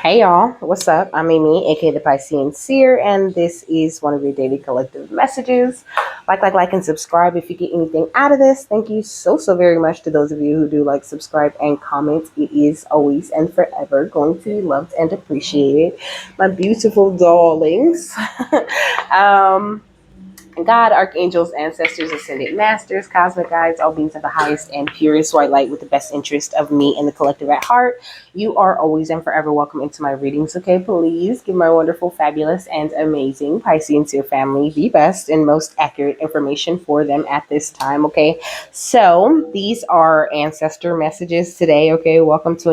Hey y'all, what's up? I'm Amy, aka the Piscean Seer, and this is one of your daily collective messages. And subscribe if you get anything out of this. Thank you so very much to those of you who do like, subscribe, and comment. It is always and forever going to be loved and appreciated. My beautiful darlings. um, God, archangels, ancestors, ascended masters, cosmic guides, all beings of the highest and purest white light with the best interest of me and the collective at heart. You are always and forever welcome into my readings, okay? Please give my wonderful, fabulous, and amazing Piscean Seer family the best and most accurate information for them at this time, okay? So, these are ancestor messages today, okay? Welcome to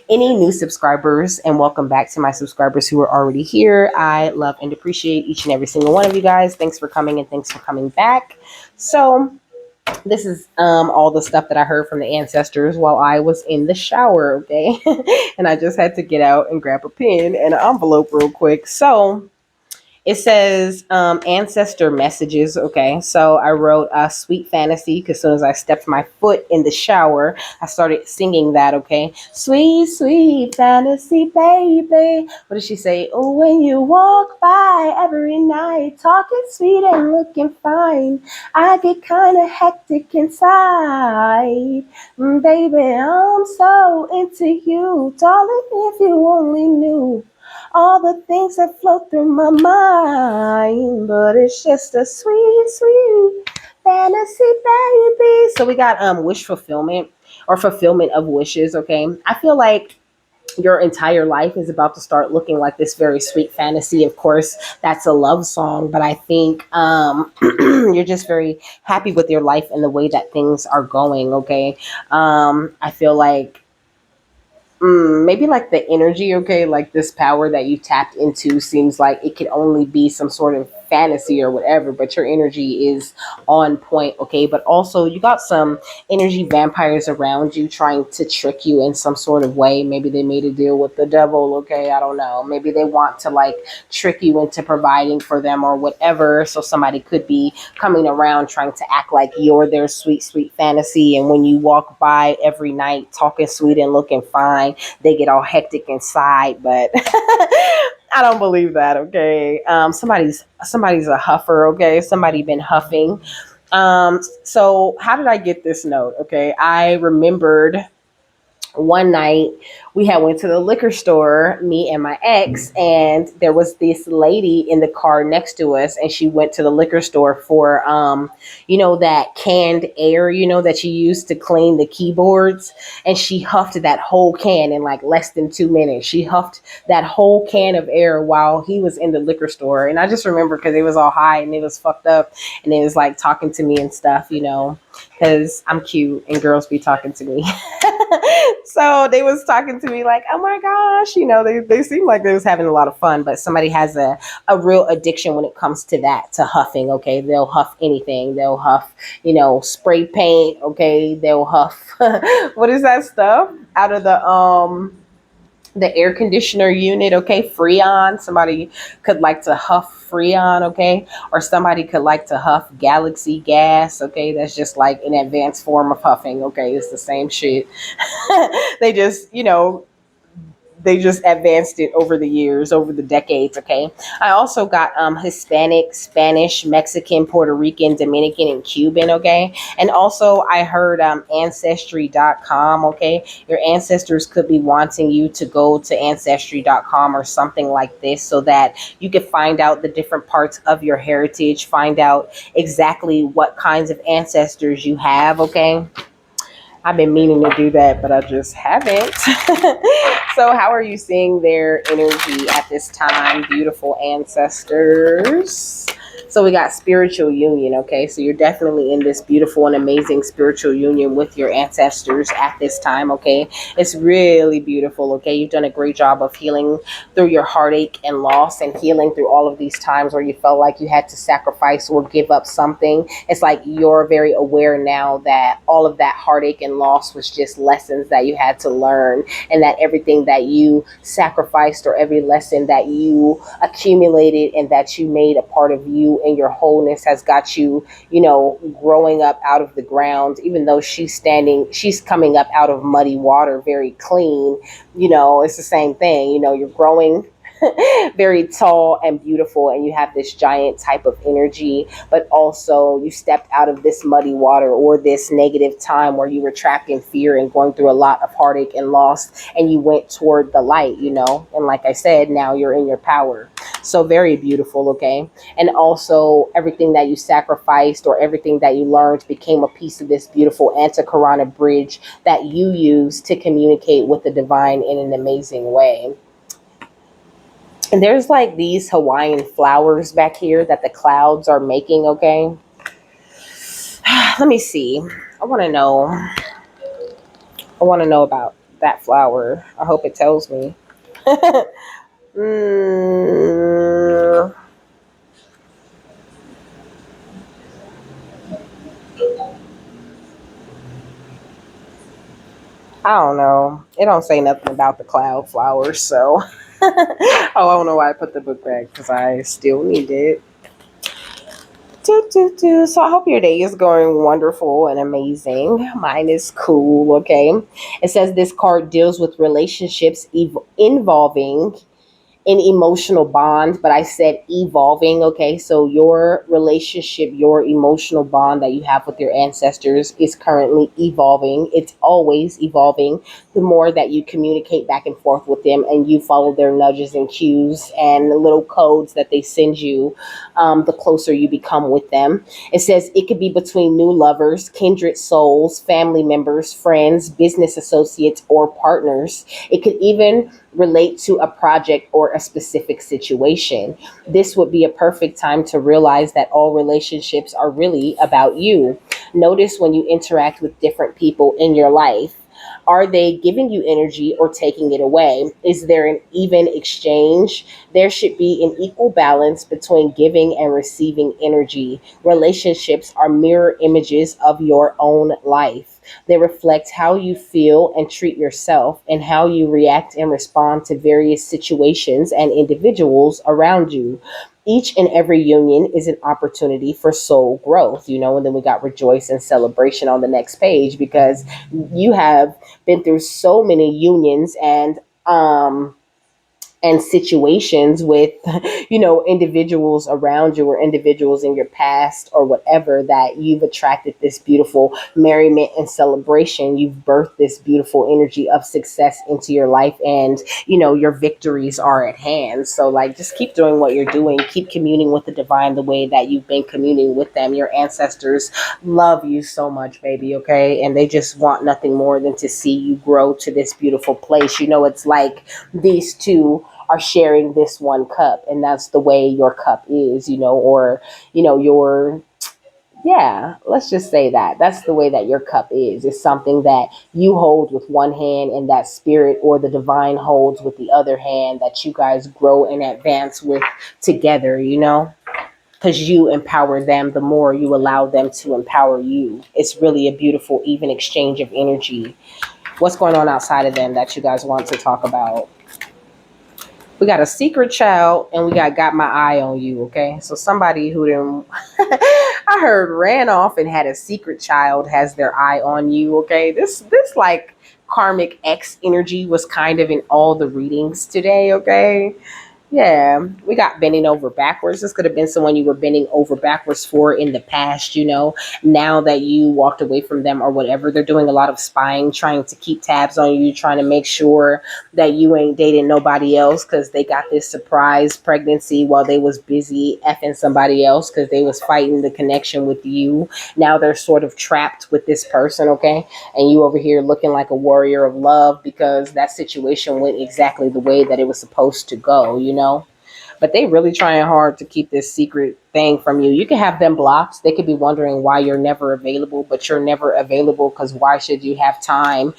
any new subscribers, and welcome back to my subscribers who are already here. I love and appreciate each and every single one of you guys. Thanks for coming and thanks for coming back. So this is all the stuff that I heard from the ancestors while I was in the shower, okay? And I just had to get out and grab a pen and an envelope real quick. So it says ancestor messages. Okay, so I wrote Sweet Fantasy because as soon as I stepped my foot in the shower, I started singing that. Okay, sweet, sweet fantasy, baby. What did she say? Oh, when you walk by every night, talking sweet and looking fine, I get kind of hectic inside. Baby, I'm so into you, darling, if you only knew all the things that float through my mind, but it's just a sweet, sweet fantasy, baby. So we got wish fulfillment or fulfillment of wishes. Okay, I feel like your entire life is about to start looking like this very sweet fantasy. Of course, that's a love song, but I think you're just very happy with your life and the way that things are going. Okay, I feel like maybe like the energy, okay, like this power that you tapped into seems like it could only be some sort of fantasy or whatever, but your energy is on point, okay? But also, you got some energy vampires around you trying to trick you in some sort of way. Maybe they made a deal with the devil, okay? I don't know. Maybe they want to like trick you into providing for them or whatever. So somebody could be coming around trying to act like you're their sweet, sweet fantasy. And when you walk by every night talking sweet and looking fine, they get all hectic inside. But I don't believe that. Okay, somebody's a huffer. Okay, somebody been huffing. So how did I get this note? Okay, I remembered one night we had went to the liquor store, me and my ex, and there was this lady in the car next to us, and she went to the liquor store for that canned air, that you use to clean the keyboards, and she huffed that whole can in like less than 2 minutes. She huffed that whole can of air while he was in the liquor store, and I just remember because it was all high and it was fucked up, and it was like talking to me and stuff, because I'm cute and girls be talking to me. So they was talking to me like, oh my gosh, they seem like they was having a lot of fun, but somebody has a real addiction when it comes to that, to huffing. Okay, they'll huff anything. They'll huff, spray paint. Okay, they'll huff what is that stuff out of the air conditioner unit, okay? Freon. Somebody could like to huff Freon, okay? Or somebody could like to huff Galaxy gas, okay? That's just like an advanced form of huffing, okay? It's the same shit. they just, you know, they just advanced it over the years, over the decades. Okay. I also got Hispanic, Spanish, Mexican, Puerto Rican, Dominican, and Cuban. Okay. And also I heard ancestry.com. Okay. Your ancestors could be wanting you to go to ancestry.com or something like this so that you could find out the different parts of your heritage, find out exactly what kinds of ancestors you have. Okay. I've been meaning to do that, but I just haven't. So, how are you seeing their energy at this time, beautiful ancestors? So, we got spiritual union, okay? So, you're definitely in this beautiful and amazing spiritual union with your ancestors at this time, okay? It's really beautiful, okay? You've done a great job of healing through your heartache and loss and healing through all of these times where you felt like you had to sacrifice or give up something. It's like you're very aware now that all of that heartache and loss was just lessons that you had to learn, and that everything that you sacrificed or every lesson that you accumulated and that you made a part of you you and your wholeness has got you, growing up out of the ground. Even though she's coming up out of muddy water very clean. It's the same thing. You're growing very tall and beautiful, and you have this giant type of energy, but also you stepped out of this muddy water or this negative time where you were trapped in fear and going through a lot of heartache and loss, and you went toward the light. And like I said, now you're in your power. So very beautiful. Okay. And also everything that you sacrificed or everything that you learned became a piece of this beautiful antikarana bridge that you use to communicate with the divine in an amazing way. And there's like these Hawaiian flowers back here that the clouds are making, okay? Let me see. I want to know. I want to know about that flower. I hope it tells me. mm, I don't know. It don't say nothing about the cloud flowers, so oh, I don't know why I put the book back because I still need it. So I hope your day is going wonderful and amazing. Mine is cool, okay? It says this card deals with relationships involving an emotional bond, but I said evolving. Okay, so your relationship, your emotional bond that you have with your ancestors is currently evolving. It's always evolving. The more that you communicate back and forth with them and you follow their nudges and cues and little codes that they send you, the closer you become with them. It says it could be between new lovers, kindred souls, family members, friends, business associates, or partners. It could even relate to a project or a specific situation. This would be a perfect time to realize that all relationships are really about you. Notice when you interact with different people in your life. Are they giving you energy or taking it away? Is there an even exchange? There should be an equal balance between giving and receiving energy. Relationships are mirror images of your own life. They reflect how you feel and treat yourself and how you react and respond to various situations and individuals around you. Each and every union is an opportunity for soul growth, and then we got rejoice and celebration on the next page because you have been through so many unions and situations with individuals around you or individuals in your past or whatever, that you've attracted this beautiful merriment and celebration. You've birthed this beautiful energy of success into your life, and your victories are at hand. So like, just keep doing what you're doing. Keep communing with the divine the way that you've been communing with them. Your ancestors love you so much, baby. Okay, and they just want nothing more than to see you grow to this beautiful place. It's like these two are sharing this one cup, and that's the way your cup is, or your, yeah, let's just say that that's the way that your cup is. It's something that you hold with one hand and that spirit or the divine holds with the other hand, that you guys grow and advance with together, because you empower them the more you allow them to empower you. It's really a beautiful even exchange of energy. What's going on outside of them that you guys want to talk about? We got a secret child, and we got my eye on you. Okay, so somebody who didn't I heard ran off and had a secret child has their eye on you. Okay, this like karmic X energy was kind of in all the readings today. Okay, yeah, we got bending over backwards. This could have been someone you were bending over backwards for in the past, Now that you walked away from them or whatever, they're doing a lot of spying, trying to keep tabs on you, trying to make sure that you ain't dating nobody else because they got this surprise pregnancy while they was busy effing somebody else because they was fighting the connection with you. Now they're sort of trapped with this person, okay? And you over here looking like a warrior of love because that situation went exactly the way that it was supposed to go. But they really trying hard to keep this secret thing from you. You can have them blocked. They could be wondering why you're never available, but you're never available because why should you have time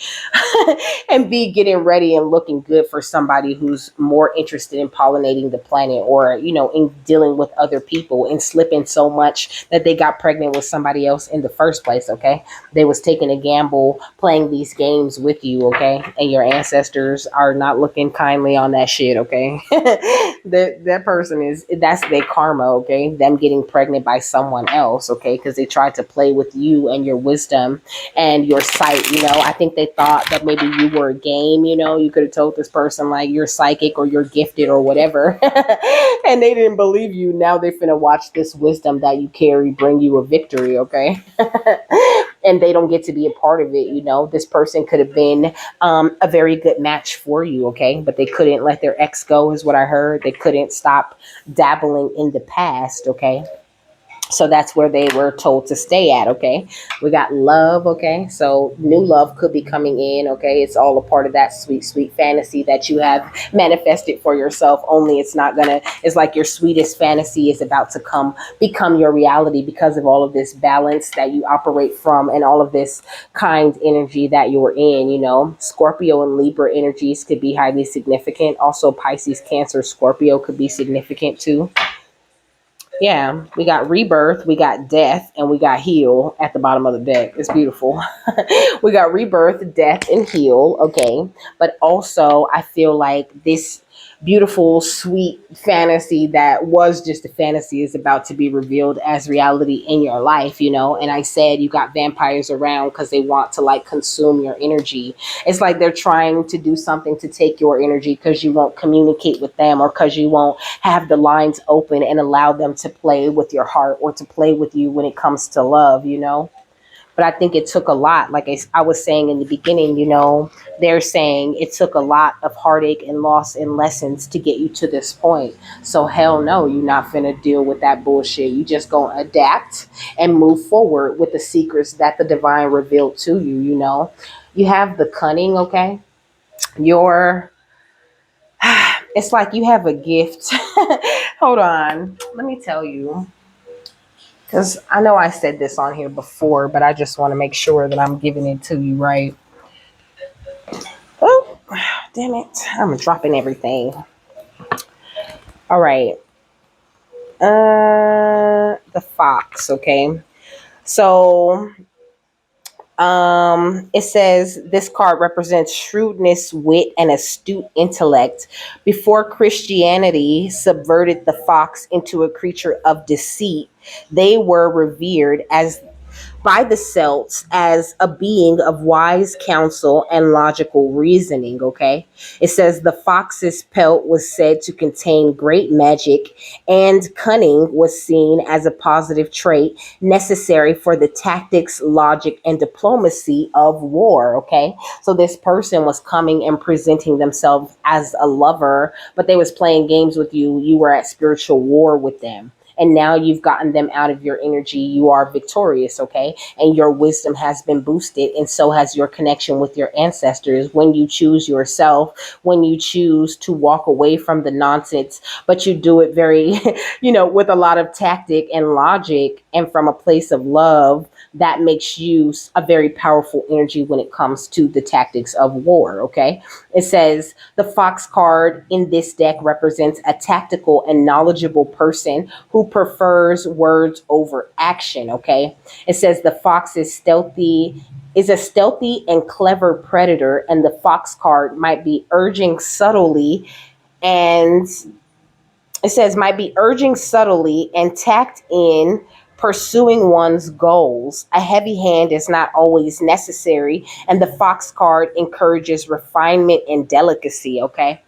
and be getting ready and looking good for somebody who's more interested in pollinating the planet or, in dealing with other people and slipping so much that they got pregnant with somebody else in the first place, okay? They was taking a gamble playing these games with you, okay? And your ancestors are not looking kindly on that shit, okay? That person that's their karma, okay? them getting pregnant by someone else, okay? Because they tried to play with you and your wisdom and your sight, you know. I think they thought that maybe you were a game, you know. You could have told this person like you're psychic or you're gifted or whatever. And they didn't believe you. Now they're finna watch this wisdom that you carry bring you a victory, okay? And they don't get to be a part of it, you know. This person could have been a very good match for you, okay? But they couldn't let their ex go, is what I heard. They couldn't stop dabbling in the past, okay? So that's where they were told to stay at, okay? We got love, okay? So new love could be coming in, okay? It's all a part of that sweet, sweet fantasy that you have manifested for yourself. Only it's not gonna, it's like your sweetest fantasy is about to become your reality because of all of this balance that you operate from and all of this kind energy that you're in, you know? Scorpio and Libra energies could be highly significant. Also Pisces, Cancer, Scorpio could be significant too. Yeah, we got rebirth, we got death, and we got heal at the bottom of the deck. It's beautiful. We got rebirth, death, and heal. Okay. But also, I feel like this beautiful, sweet fantasy that was just a fantasy is about to be revealed as reality in your life, you know. And I said you got vampires around because they want to like consume your energy. It's like they're trying to do something to take your energy because you won't communicate with them or because you won't have the lines open and allow them to play with your heart or to play with you when it comes to love, you know. But I think it took a lot. Like I was saying in the beginning, you know, they're saying it took a lot of heartache and loss and lessons to get you to this point. So hell no, you're not finna deal with that bullshit. You just gonna adapt and move forward with the secrets that the divine revealed to you, you know. You have the cunning, okay? Your it's like you have a gift. Hold on. Let me tell you. Because I know I said this on here before, but I just want to make sure that I'm giving it to you right. Oh, damn it. I'm dropping everything. All right. The fox, okay? So it says this card represents shrewdness, wit, and astute intellect. Before Christianity subverted the fox into a creature of deceit, they were revered as by the Celts as a being of wise counsel and logical reasoning, okay? It says the fox's pelt was said to contain great magic, and cunning was seen as a positive trait necessary for the tactics, logic, and diplomacy of war, okay? So this person was coming and presenting themselves as a lover, but they was playing games with you. You were at spiritual war with them, and now you've gotten them out of your energy. You are victorious, okay? And your wisdom has been boosted, and so has your connection with your ancestors. When you choose yourself, when you choose to walk away from the nonsense, but you do it very, you know, with a lot of tactic and logic and from a place of love, that makes you a very powerful energy when it comes to the tactics of war, okay? It says the fox card in this deck represents a tactical and knowledgeable person who prefers words over action, okay? It says the fox is a stealthy and clever predator, and the fox card might be urging subtly and it says might be urging subtly and tact in pursuing one's goals. A heavy hand is not always necessary, and the fox card encourages refinement and delicacy, okay?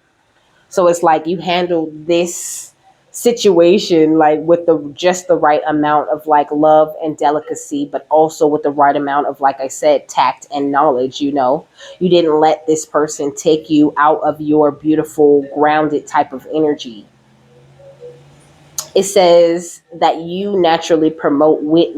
So it's like you handle this situation like with the just the right amount of like love and delicacy, but also with the right amount of, like I said, tact and knowledge, you know. You didn't let this person take you out of your beautiful grounded type of energy. It says that you naturally promote wit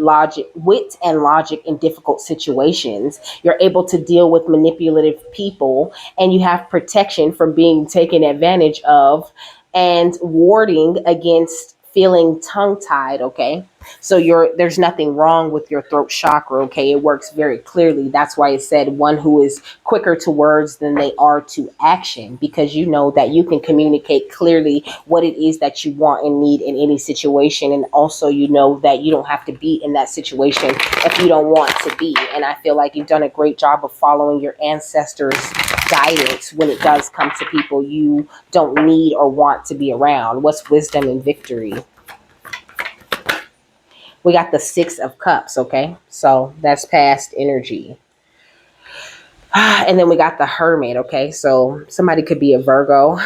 and logic in difficult situations. You're able to deal with manipulative people, and you have protection from being taken advantage of and warding against feeling tongue tied, okay? So there's nothing wrong with your throat chakra, okay? It works very clearly. That's why it said one who is quicker to words than they are to action, because you know that you can communicate clearly what it is that you want and need in any situation. And also, you know that you don't have to be in that situation if you don't want to be. And I feel like you've done a great job of following your ancestors' guidance when it does come to people you don't need or want to be around. What's wisdom and victory? We got the Six of Cups, okay? So that's past energy. And then we got the Hermit, okay? So somebody could be a Virgo.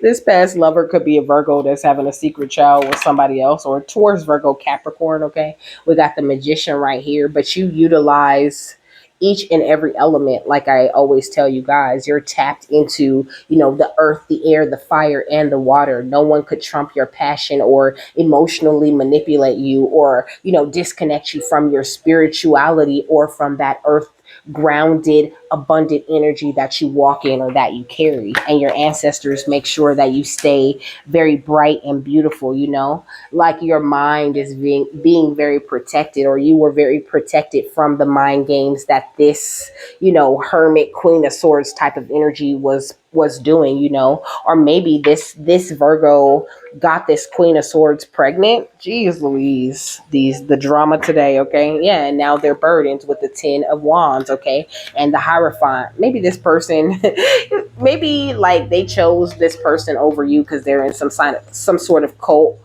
This past lover could be a Virgo that's having a secret child with somebody else, or towards Virgo Capricorn, okay? We got the Magician right here, but you utilize each and every element. Like I always tell you guys, you're tapped into, the earth, the air, the fire, and the water. No one could trump your passion or emotionally manipulate you, or disconnect you from your spirituality or from that earth grounded, abundant energy that you walk in or that you carry. And your ancestors make sure that you stay very bright and beautiful, like your mind is being very protected, or you were very protected from the mind games that this, Hermit, Queen of Swords type of energy was doing, or maybe this Virgo got this Queen of Swords pregnant. Jeez Louise, the drama today, okay? Yeah, and now they're burdened with the Ten of Wands, okay? And the Hierophant. Maybe this person, maybe like they chose this person over you because they're in some sort of cult.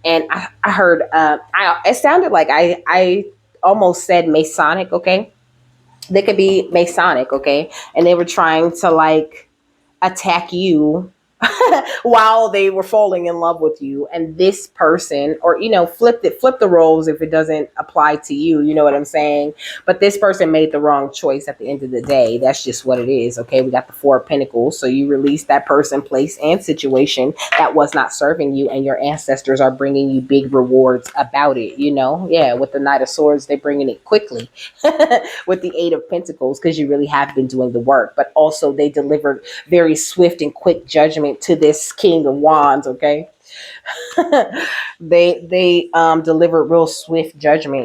And I heard, it sounded like I almost said Masonic, okay? They could be Masonic, okay? And they were trying to like attack you while they were falling in love with you. And this person, or flip the roles if it doesn't apply to you, you know what I'm saying? But this person made the wrong choice at the end of the day. That's just what it is. Okay, we got the Four of Pentacles. So you release that person, place, and situation that was not serving you, and your ancestors are bringing you big rewards about it. Yeah, with the Knight of Swords, they're bringing it quickly. With the Eight of Pentacles, because you really have been doing the work. But also they delivered very swift and quick judgment to this King of Wands, okay? They delivered real swift judgment,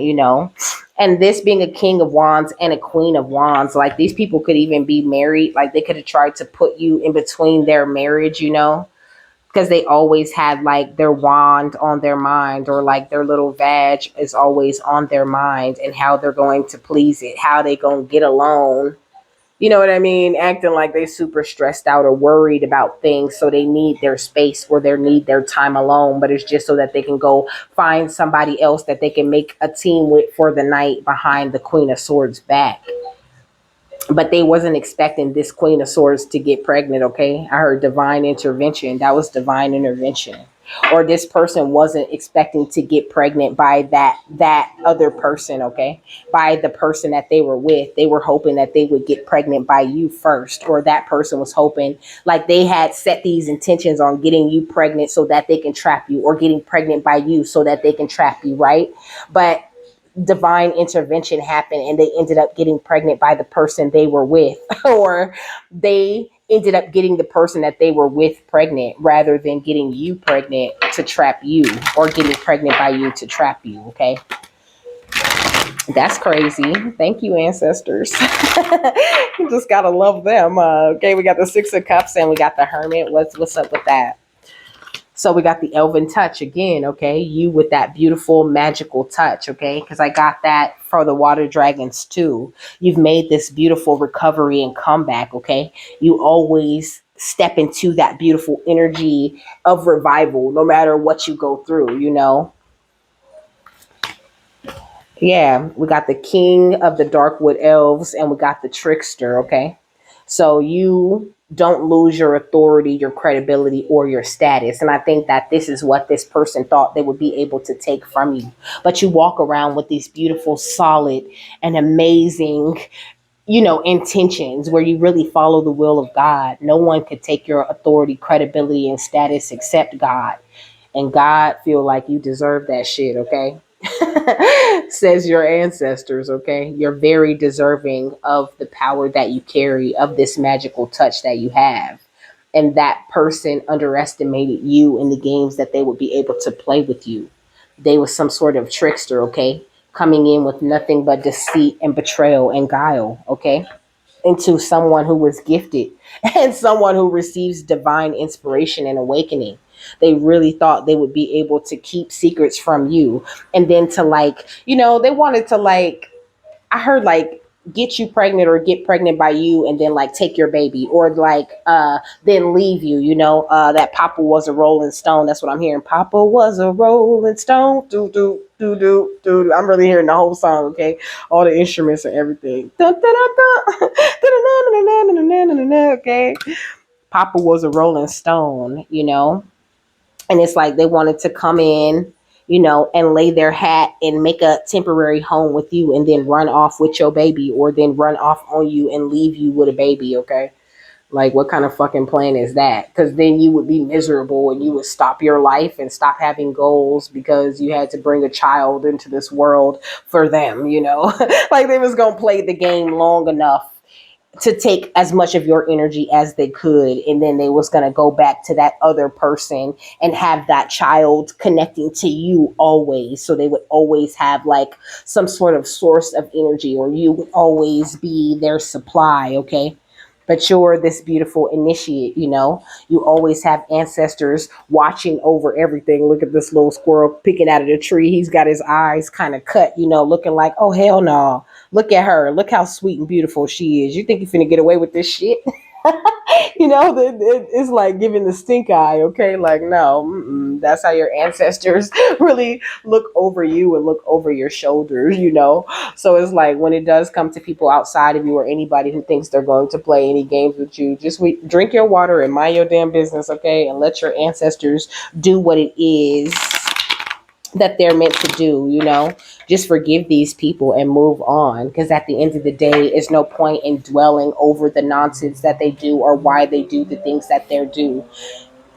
And this being a King of Wands and a Queen of Wands, like these people could even be married. Like they could have tried to put you in between their marriage, because they always had like their wand on their mind, or like their little vag is always on their mind, and how they're going to please it, how they gonna get along. You know what I mean? Acting like they super stressed out or worried about things, so they need their space or they need their time alone, but it's just so that they can go find somebody else that they can make a team with for the night behind the Queen of Swords back. But they wasn't expecting this Queen of Swords to get pregnant, okay? I heard divine intervention. That was divine intervention. Or this person wasn't expecting to get pregnant by that other person, okay? By the person that they were with. They were hoping that they would get pregnant by you first. Or that person was hoping, like they had set these intentions on getting you pregnant so that they can trap you, or getting pregnant by you so that they can trap you, right? But divine intervention happened, and they ended up getting pregnant by the person they were with, or they ended up getting the person that they were with pregnant, rather than getting you pregnant to trap you, or getting pregnant by you to trap you, okay? That's crazy. Thank you, ancestors. You just gotta love them. Okay, we got the Six of Cups and we got the Hermit. What's up with that? So we got the elven touch again, okay? You with that beautiful magical touch, okay? Because I got that for the water dragons too. You've made this beautiful recovery and comeback, okay? You always step into that beautiful energy of revival no matter what you go through, Yeah, we got the King of the Darkwood Elves and we got the Trickster, okay? So you don't lose your authority, your credibility, or your status. And I think that this is what this person thought they would be able to take from you. But you walk around with these beautiful, solid, and amazing, intentions, where you really follow the will of God. No one could take your authority, credibility, and status except God. And God feel like you deserve that shit, okay? Says your ancestors, okay? You're very deserving of the power that you carry, of this magical touch that you have. And that person underestimated you in the games that they would be able to play with you. They was some sort of trickster, okay? Coming in with nothing but deceit and betrayal and guile, okay? Into someone who was gifted and someone who receives divine inspiration and awakening. They really thought they would be able to keep secrets from you, and then to like, they wanted to like, I heard like get you pregnant or get pregnant by you and then like take your baby or like then leave you, that Papa was a rolling stone. That's what I'm hearing. Papa was a rolling stone. Do do do do do. I'm really hearing the whole song, okay? All the instruments and everything. Dun, dun, dun, dun. Dun, dun, dun, dun, dun, dun, dun, dun, dun, okay? Papa was a rolling stone, and it's like they wanted to come in, and lay their hat and make a temporary home with you and then run off with your baby or then run off on you and leave you with a baby, okay? Like, what kind of fucking plan is that? Because then you would be miserable and you would stop your life and stop having goals because you had to bring a child into this world for them, like they was going to play the game long enough to take as much of your energy as they could, and then they was going to go back to that other person and have that child connecting to you always, so they would always have like some sort of source of energy, or you would always be their supply, okay? But you're this beautiful initiate, you always have ancestors watching over everything. Look at this little squirrel picking out of the tree. He's got his eyes kind of cut, looking like, oh hell no. Look at her. Look how sweet and beautiful she is. You think you're finna get away with this shit? It's like giving the stink eye, okay? Like, no, that's how your ancestors really look over you and look over your shoulders. So it's like when it does come to people outside of you or anybody who thinks they're going to play any games with you, just drink your water and mind your damn business, okay? And let your ancestors do what it is that they're meant to do. Just forgive these people and move on, because at the end of the day, it's no point in dwelling over the nonsense that they do or why they do the things that they do.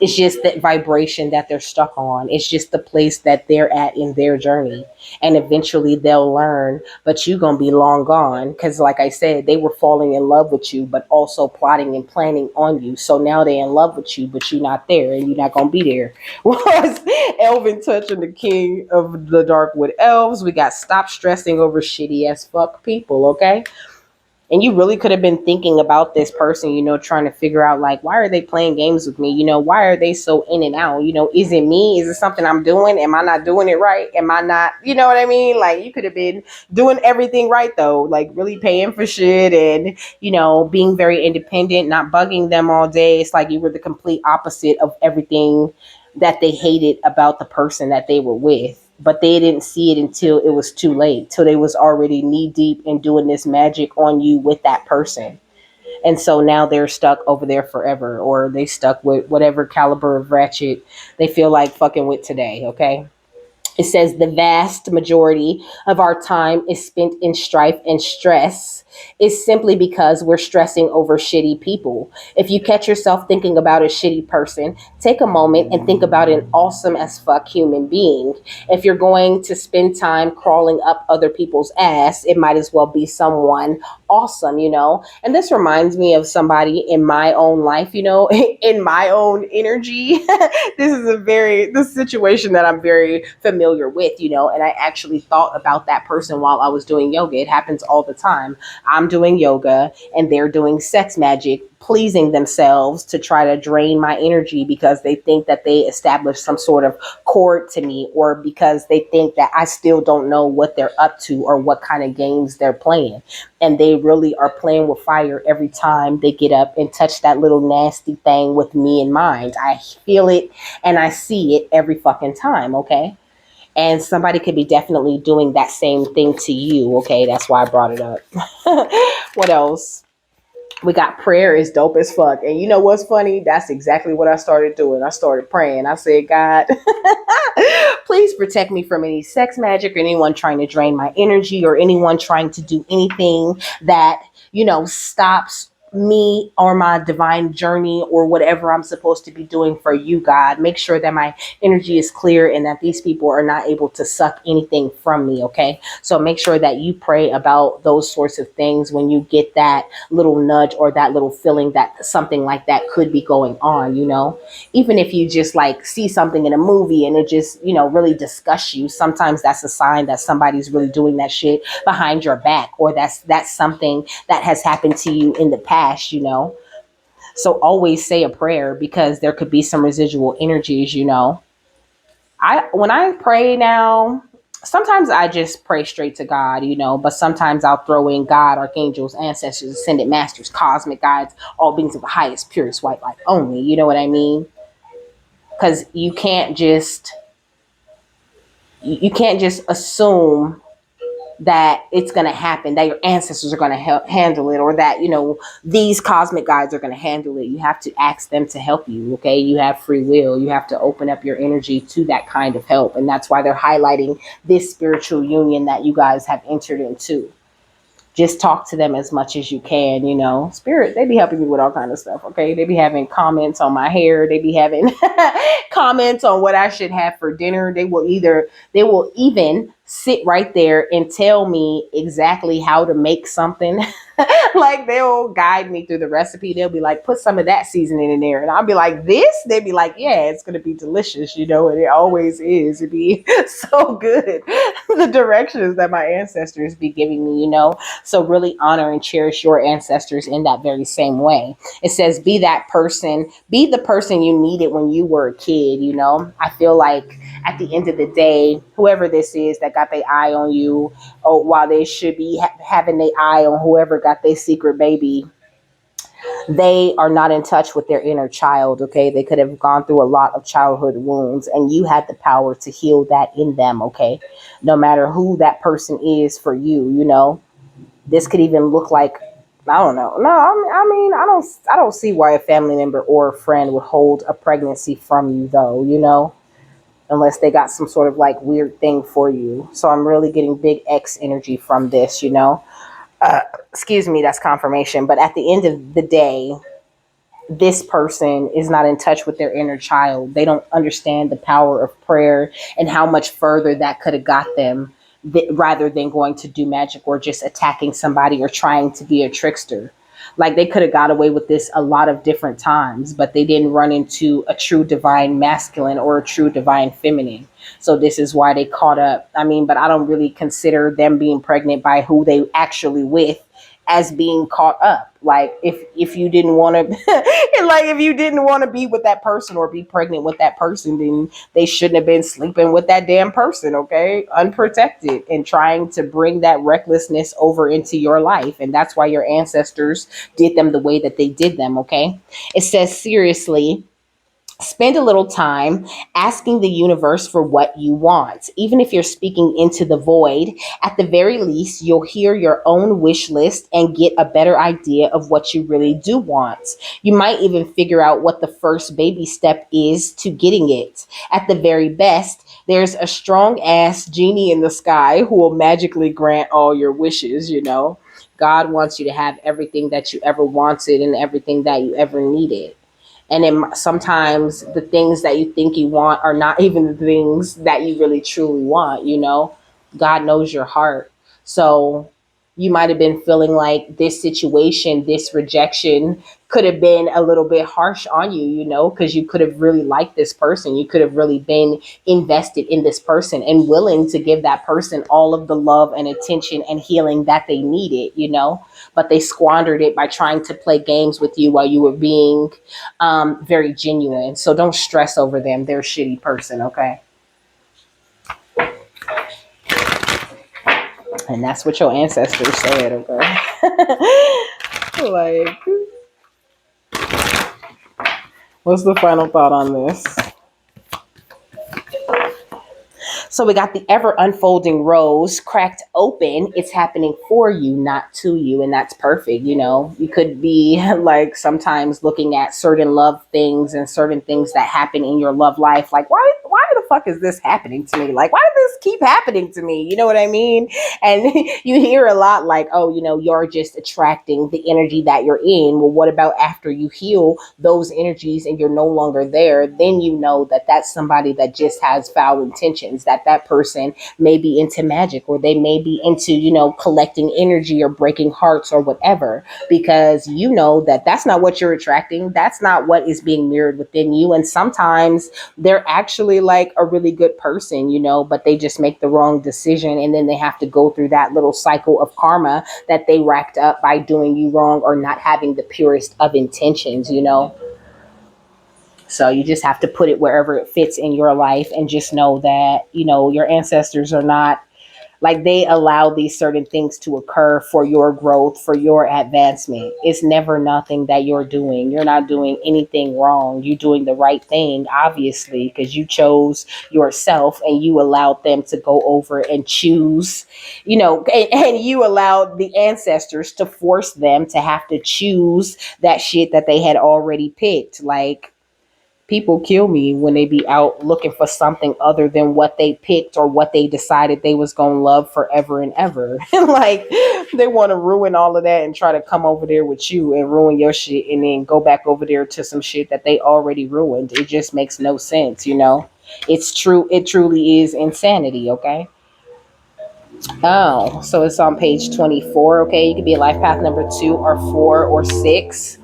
It's just that vibration that they're stuck on. It's just the place that they're at in their journey. And eventually they'll learn, but you're going to be long gone. Because, like I said, they were falling in love with you, but also plotting and planning on you. So now they're in love with you, but you're not there and you're not going to be there. Was Elvin touching the king of the dark with elves? We got stop stressing over shitty as fuck people, okay? And you really could have been thinking about this person, trying to figure out like, why are they playing games with me? Why are they so in and out? Is it me? Is it something I'm doing? Am I not doing it right? Am I not, you know what I mean? Like, you could have been doing everything right though, like really paying for shit and, being very independent, not bugging them all day. It's like you were the complete opposite of everything that they hated about the person that they were with, but they didn't see it until it was too late, till they was already knee deep in doing this magic on you with that person. And so now they're stuck over there forever, or they stuck with whatever caliber of ratchet they feel like fucking with today, okay? It says the vast majority of our time is spent in strife and stress is simply because we're stressing over shitty people. If you catch yourself thinking about a shitty person, take a moment and think about an awesome as fuck human being. If you're going to spend time crawling up other people's ass, it might as well be someone awesome. And this reminds me of somebody in my own life, in my own energy. This situation that I'm very familiar with, and I actually thought about that person while I was doing yoga. It happens all the time. I'm doing yoga and they're doing sex magic, pleasing themselves to try to drain my energy because they think that they established some sort of cord to me, or because they think that I still don't know what they're up to or what kind of games they're playing. And they really are playing with fire every time they get up and touch that little nasty thing with me in mind. I feel it and I see it every fucking time, okay? And somebody could be definitely doing that same thing to you, okay? That's why I brought it up. What else? We got prayer is dope as fuck. And you know what's funny? That's exactly what I started doing. I started praying. I said, God, please protect me from any sex magic or anyone trying to drain my energy or anyone trying to do anything that, stops me or my divine journey or whatever I'm supposed to be doing for you, God. Make sure that my energy is clear and that these people are not able to suck anything from me, okay? So make sure that you pray about those sorts of things when you get that little nudge or that little feeling that something like that could be going on. Even if you just like see something in a movie and it just, really disgusts you, sometimes that's a sign that somebody's really doing that shit behind your back, or that's something that has happened to you in the past. So always say a prayer, because there could be some residual energies. I when I pray now, sometimes I just pray straight to God, but sometimes I'll throw in God, archangels, ancestors, ascended masters, cosmic guides, all beings of the highest, purest white light only. You know what I mean? Because you can't just assume that it's going to happen, that your ancestors are going to handle it, or that, these cosmic guides are going to handle it. You have to ask them to help you, okay? You have free will. You have to open up your energy to that kind of help. And that's why they're highlighting this spiritual union that you guys have entered into. Just talk to them as much as you can. Spirit, they be helping me with all kind of stuff. Okay, they be having comments on my hair, they be having comments on what I should have for dinner. They will even sit right there and tell me exactly how to make something. Like, they'll guide me through the recipe. They'll be like, put some of that seasoning in there, and I'll be like, this. They'd be like, yeah, it's gonna be delicious, and it always is. It'd be so good. The directions that my ancestors be giving me. So really honor and cherish your ancestors in that very same way. It says, be that person, be the person you needed when you were a kid. I feel like at the end of the day, whoever this is that got their eye on you, or while they should be having their eye on whoever got their secret baby, they are not in touch with their inner child. Okay, they could have gone through a lot of childhood wounds, and you had the power to heal that in them. Okay, no matter who that person is for you. This could even look like, I don't know. No, I mean, I don't see why a family member or a friend would hold a pregnancy from you, though. Unless they got some sort of like weird thing for you. So I'm really getting big X energy from this. Uh, Excuse me, that's confirmation. But at the end of the day, this person is not in touch with their inner child. They don't understand the power of prayer and how much further that could have got them, rather than going to do magic or just attacking somebody or trying to be a trickster. Like, they could have got away with this a lot of different times, but they didn't run into a true divine masculine or a true divine feminine. So this is why they caught up. I mean, but I don't really consider them being pregnant by who they actually with as being caught up. Like, if you didn't want to like, if you didn't want to be with that person or be pregnant with that person, then they shouldn't have been sleeping with that damn person. Okay, unprotected, and trying to bring that recklessness over into your life. And that's why your ancestors did them the way that they did them. Okay, it says, seriously, spend a little time asking the universe for what you want. Even if you're speaking into the void, at the very least, you'll hear your own wish list and get a better idea of what you really do want. You might even figure out what the first baby step is to getting it. At the very best, there's a strong ass genie in the sky who will magically grant all your wishes. God wants you to have everything that you ever wanted and everything that you ever needed. And then sometimes the things that you think you want are not even the things that you really truly want. God knows your heart. So you might have been feeling like this situation, this rejection could have been a little bit harsh on you, because you could have really liked this person. You could have really been invested in this person and willing to give that person all of the love and attention and healing that they needed. But they squandered it by trying to play games with you while you were being very genuine. So don't stress over them. They're a shitty person, okay? And that's what your ancestors said, okay? Like, what's the final thought on this? So we got the ever unfolding rose cracked open. It's happening for you, not to you. And that's perfect. You could be like sometimes looking at certain love things and certain things that happen in your love life. Like, why the fuck is this happening to me? Like, why does this keep happening to me? You know what I mean? And you hear a lot like, oh, you're just attracting the energy that you're in. Well, what about after you heal those energies and you're no longer there? Then you know that that's somebody that just has foul intentions, that person may be into magic, or they may be into, collecting energy or breaking hearts or whatever, because that's not what you're attracting. That's not what is being mirrored within you. And sometimes they're actually like a really good person, but they just make the wrong decision. And then they have to go through that little cycle of karma that they racked up by doing you wrong or not having the purest of intentions. So you just have to put it wherever it fits in your life and just know that, your ancestors are not like, they allow these certain things to occur for your growth, for your advancement. It's never nothing that you're doing. You're not doing anything wrong. You're doing the right thing, obviously, because you chose yourself and you allowed them to go over and choose, and you allowed the ancestors to force them to have to choose that shit that they had already picked. Like, people kill me when they be out looking for something other than what they picked or what they decided they was going to love forever and ever. Like, they want to ruin all of that and try to come over there with you and ruin your shit and then go back over there to some shit that they already ruined. It just makes no sense. It's true. It truly is insanity. Okay. Oh, so it's on page 24. Okay. You could be a life path number 2 or 4 or 6.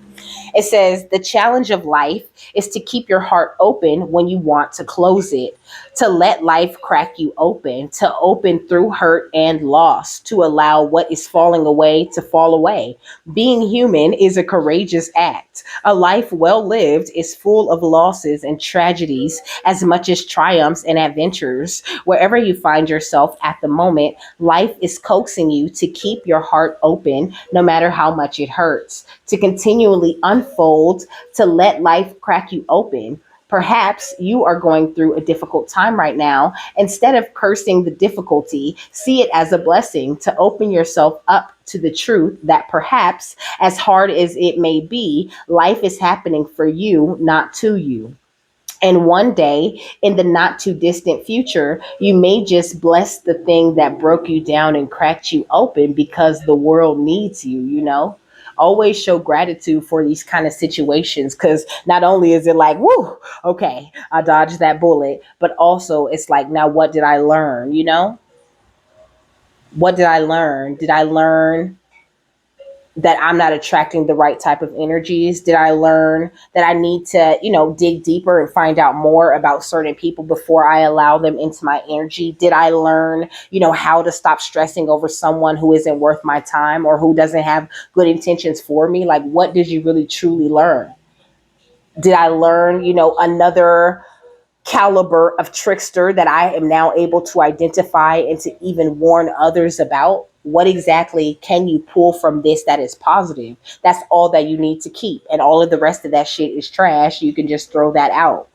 It says the challenge of life is to keep your heart open when you want to close it, to let life crack you open, to open through hurt and loss, to allow what is falling away to fall away. Being human is a courageous act. A life well lived is full of losses and tragedies as much as triumphs and adventures. Wherever you find yourself at the moment, life is coaxing you to keep your heart open no matter how much it hurts, to continually unfold, to let life crack you open. Perhaps you are going through a difficult time right now. Instead of cursing the difficulty, see it as a blessing to open yourself up to the truth that perhaps, as hard as it may be, life is happening for you, not to you. And one day in the not too distant future, you may just bless the thing that broke you down and cracked you open because the world needs you. Always show gratitude for these kind of situations, because not only is it like, woo, okay, I dodged that bullet, but also it's like, now what did I learn? What did I learn? Did I learn that I'm not attracting the right type of energies? Did I learn that I need to, dig deeper and find out more about certain people before I allow them into my energy? Did I learn, how to stop stressing over someone who isn't worth my time or who doesn't have good intentions for me? Like, what did you really truly learn? Did I learn, another caliber of trickster that I am now able to identify and to even warn others about? What exactly can you pull from this that is positive? That's all that you need to keep. And all of the rest of that shit is trash. You can just throw that out.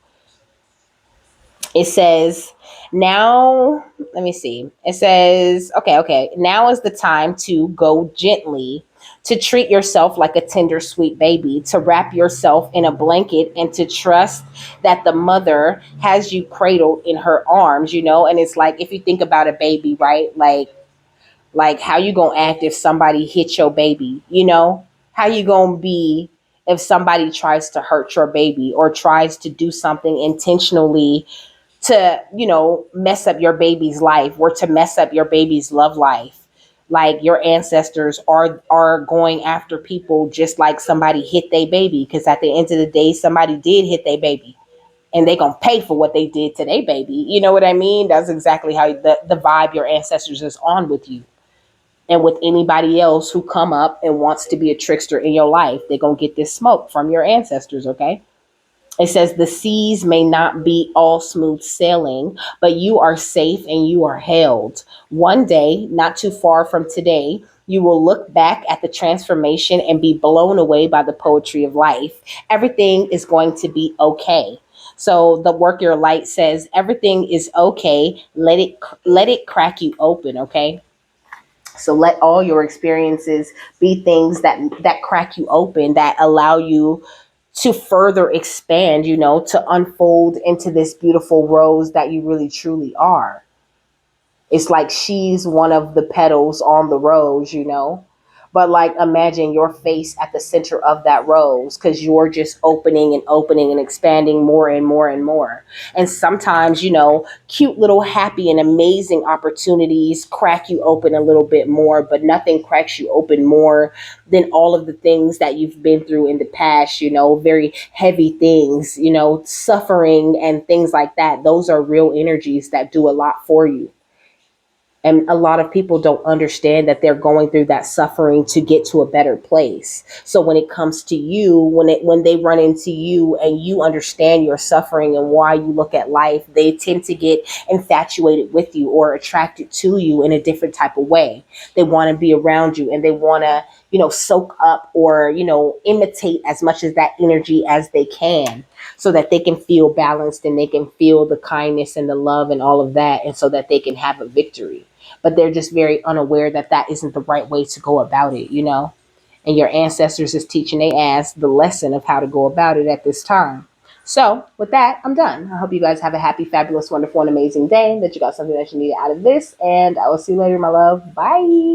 It says, now, let me see. It says, okay. Now is the time to go gently, to treat yourself like a tender, sweet baby, to wrap yourself in a blanket and to trust that the mother has you cradled in her arms. And it's like, if you think about a baby, right? Like how you gonna act if somebody hits your baby? How you gonna be if somebody tries to hurt your baby or tries to do something intentionally to, mess up your baby's life or to mess up your baby's love life? Like, your ancestors are going after people just like somebody hit their baby, because at the end of the day, somebody did hit their baby and they gonna pay for what they did to their baby. You know what I mean? That's exactly how the vibe your ancestors is on with you. And with anybody else who come up and wants to be a trickster in your life, they're gonna get this smoke from your ancestors. Okay. It says the seas may not be all smooth sailing, but you are safe and you are held. One day, not too far from today, you will look back at the transformation and be blown away by the poetry of life. Everything is going to be okay. So the work your light says everything is okay. Let it crack you open, okay? So let all your experiences be things that crack you open, that allow you to further expand, to unfold into this beautiful rose that you really truly are. It's like she's one of the petals on the rose. But like, imagine your face at the center of that rose, because you're just opening and expanding more and more and more. And sometimes, cute little happy and amazing opportunities crack you open a little bit more, but nothing cracks you open more than all of the things that you've been through in the past, very heavy things, suffering and things like that. Those are real energies that do a lot for you. And a lot of people don't understand that they're going through that suffering to get to a better place. So when it comes to you, when they run into you and you understand your suffering and why you look at life, they tend to get infatuated with you or attracted to you in a different type of way. They want to be around you, and they want to, soak up or, imitate as much of that energy as they can, so that they can feel balanced and they can feel the kindness and the love and all of that, and so that they can have a victory. But they're just very unaware that that isn't the right way to go about it. And your ancestors is teaching their ass the lesson of how to go about it at this time. So with that, I'm done. I hope you guys have a happy, fabulous, wonderful, and amazing day, that you got something that you need out of this, and I will see you later, my love. Bye.